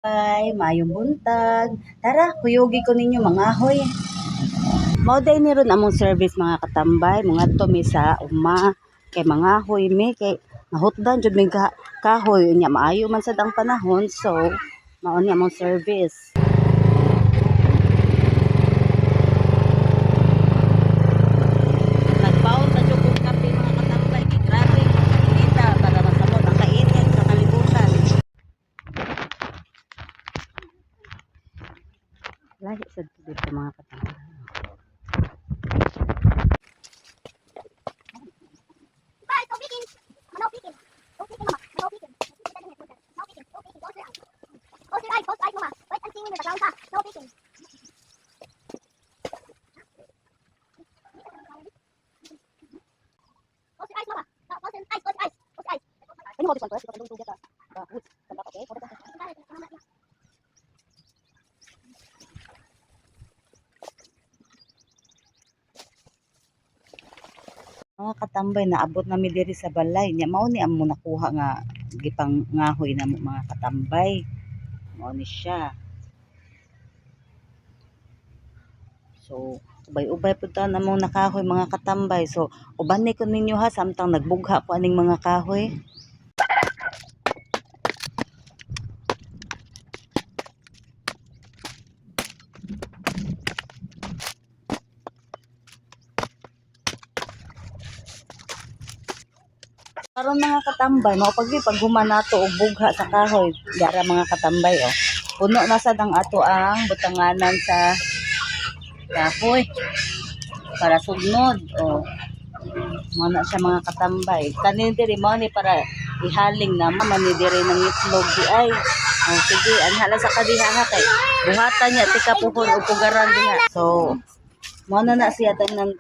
Ay, mayong buntag. Tara, kuyugi ko ninyo mga hoy. Mao day ni ron among service mga katambay, mga to mi sa uma kay mga hoy mi kay nahutdan jud mi kahoy nya maayo man sad ang panahon so mao ni among service. Nagbaon ta jud og kape mga katambay, grabe kita para masamot ang kainit sa kalibutan. Lahi sad dito mga katambay. Mga katambay naabot nami diri sa balay nya mao ni amo nakuha nga gipang ngahoy na mga katambay. Mao ni siya. So ubay-ubay pud ta namong nakahoy mga katambay. So uban ni ko ninyo ha samtang nagbugha ko aning mga kahoy. Karon mga katambay, mao pag human nato og bugha sa kahoy, dara mga katambay oh. Puno na sad ang ato ang butanganan sa kahoy para sugnod oh. Mao na siya mga katambay. Kanin diri mao ni para ihaling na man ni diri ng itlog di ay. Oh, sige, anha lang sa kadiha ha kay buhatan niya tika puhon og pugaran diha. So mao na siya tanan